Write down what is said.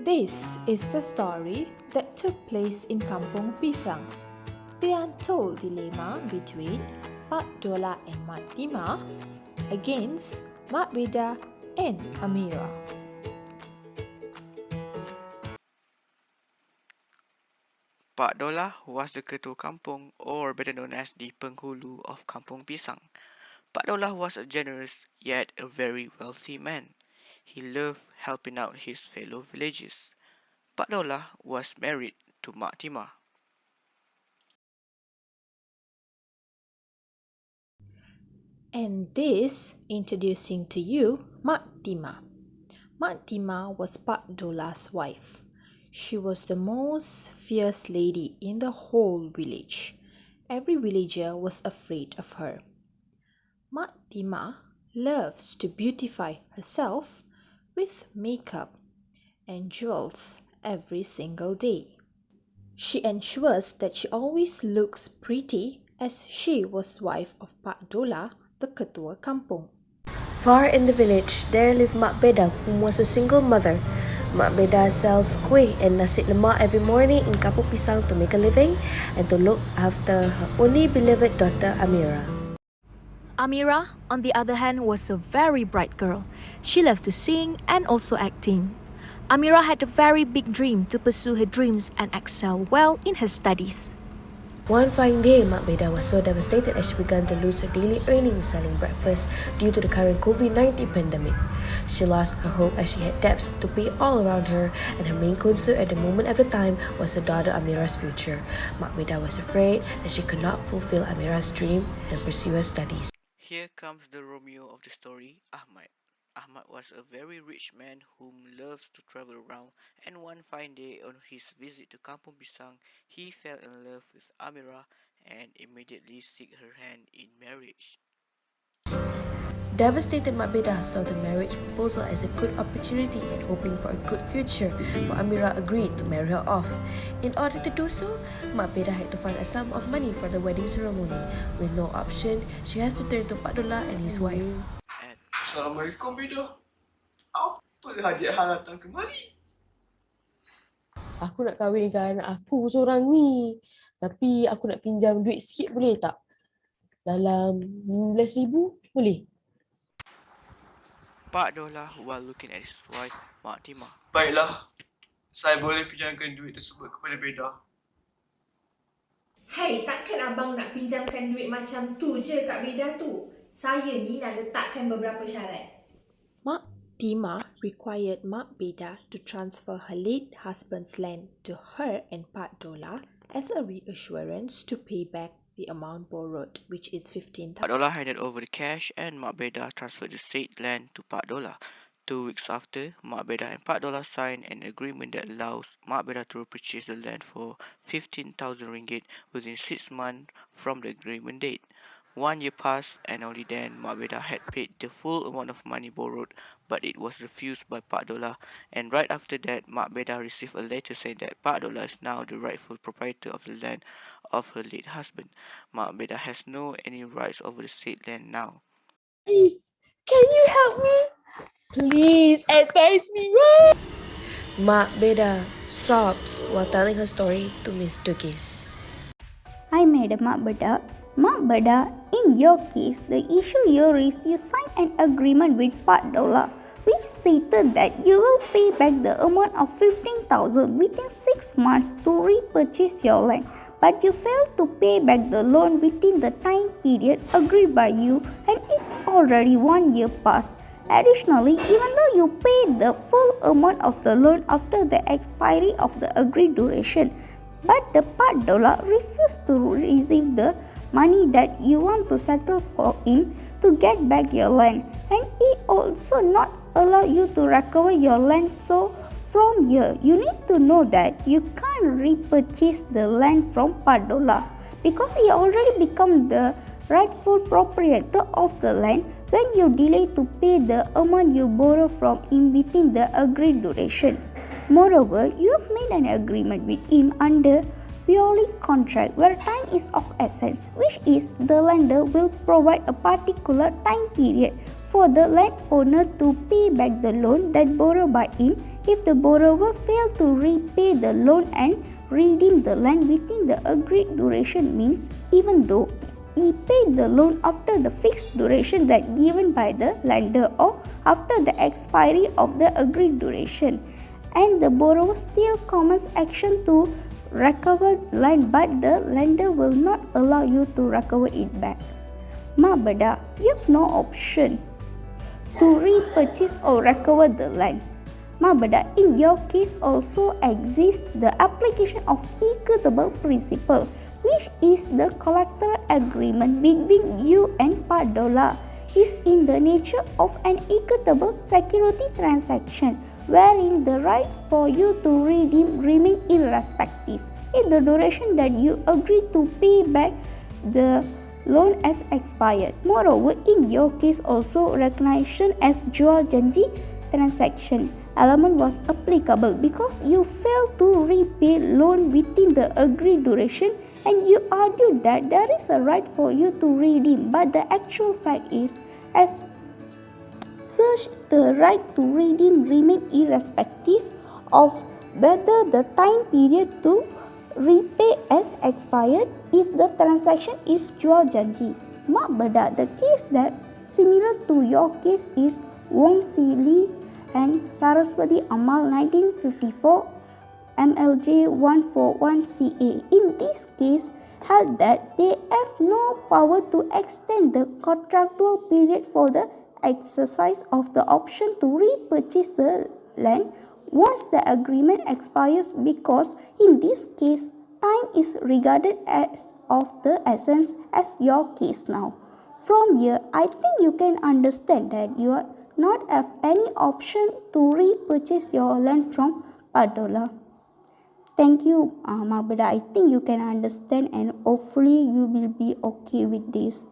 This is the story that took place in Kampung Pisang. The untold dilemma between Pak Dola and Mak Tima against Mak Beda and Amira. Pak Dola was the ketua kampung, or better known as the penghulu of Kampung Pisang. Pak Dola was a generous yet a very wealthy man. He loved helping out his fellow villagers. Pak Dola was married to Mak Tima. And this introducing to you Mak Tima. Mak Tima was Pak Dola's wife. She was the most fierce lady in the whole village. Every villager was afraid of her. Mak Tima loves to beautify herself with makeup and jewels every single day. She ensures that she always looks pretty as she was wife of Pak Dola, the ketua kampung. Far in the village, there lived Mak Beda, who was a single mother. Mak Beda sells kuih and nasi lemak every morning in Kampung Pisang to make a living and to look after her only beloved daughter Amira. Amira, on the other hand, was a very bright girl. She loves to sing and also acting. Amira had a very big dream to pursue her dreams and excel well in her studies. One fine day, Mak Beda was so devastated as she began to lose her daily earnings selling breakfast due to the current COVID-19 pandemic. She lost her hope as she had debts to pay all around her, and her main concern at the moment of the time was her daughter Amira's future. Mak Beda was afraid that she could not fulfill Amira's dream and pursue her studies. Here comes the Romeo of the story, Ahmad. Ahmad was a very rich man whom loves to travel around, and one fine day on his visit to Kampung Pisang, he fell in love with Amira and immediately sought her hand in marriage. Devastated, Mak Beda saw the marriage proposal as a good opportunity and hoping for a good future, for Amira agreed to marry her off. In order to do so, Mak Beda had to find a sum of money for the wedding ceremony. With no option, she has to turn to Pak Dola and his wife. Assalamualaikum, Beda. Apa hajat hang datang kemari? Aku nak kahwinkan anak aku seorang ni. Tapi aku nak pinjam duit sikit boleh tak? Dalam 15,000 boleh? Pak Dola, while looking at his wife, Mak Tima. Baiklah, saya boleh pinjamkan duit tersebut kepada Beda. Hai, takkan abang nak pinjamkan duit macam tu je kat Beda tu? Saya ni nak letakkan beberapa syarat. Mak Tima required Mak Beda to transfer her late husband's land to her and Pak Dola as a reassurance to pay back the amount borrowed, which is 15,000. Pak Dola handed over the cash and Mak Beda transferred the said land to Pak Dola. 2 weeks after, Mak Beda and Pak Dola signed an agreement that allows Mak Beda to purchase the land for 15,000 ringgit within 6 months from the agreement date. 1 year passed, and only then Mak Beda had paid the full amount of money borrowed, but it was refused by Pak Dola, and right after that, Mak Beda received a letter saying that Pak Dola is now the rightful proprietor of the land of her late husband. Mak Beda has no any rights over the said land now. Please, can you help me? Please advise me. Mak Beda sobs while telling her story to Miss Dugis. I made Mak Beda. Mak Beda, in your case, the issue here is you signed an agreement with Pak Dola, which stated that you will pay back the amount of 15,000 within 6 months to repurchase your land, but you failed to pay back the loan within the time period agreed by you, and it's already 1 year past. Additionally, even though you paid the full amount of the loan after the expiry of the agreed duration, but the Pak Dola refused to receive the money that you want to settle for him to get back your land, and he also not allow you to recover your land. So from here, you need to know that you can't repurchase the land from Pak Dola because he already become the rightful proprietor of the land when you delay to pay the amount you borrow from him within the agreed duration. Moreover, you have made an agreement with him under purely contract where time is of essence, which is the lender will provide a particular time period for the landowner to pay back the loan that borrowed by him If the borrower failed to repay the loan and redeem the land within the agreed duration means even though he paid the loan after the fixed duration that given by the lender or after the expiry of the agreed duration, and the borrower still commences action to recover land but the lender will not allow you to recover it back. Mak Beda, you have no option to repurchase or recover the land. Mak Beda, in your case also exists the application of equitable principle, which is the collateral agreement between you and Pak Dollah is in the nature of an equitable security transaction wherein the right for you to redeem remain irrespective if the duration that you agree to pay back the loan has expired. Moreover, in your case also recognition as jual janji transaction element was applicable because you failed to repay loan within the agreed duration and you argued that there is a right for you to redeem, but the actual fact is as such the right to redeem remain irrespective of whether the time period to repay has expired if the transaction is jual janji. Mak Beda, the case that similar to your case is Wong Si Lee and Saraswati Amal 1954 MLJ 141CA. In this case, held that they have no power to extend the contractual period for the exercise of the option to repurchase the land once the agreement expires because in this case, time is regarded as of the essence as your case now. From here, I think you can understand that you are not have any option to repurchase your land from Pak Dollah. Thank you, Mak Beda. I think you can understand and hopefully you will be okay with this.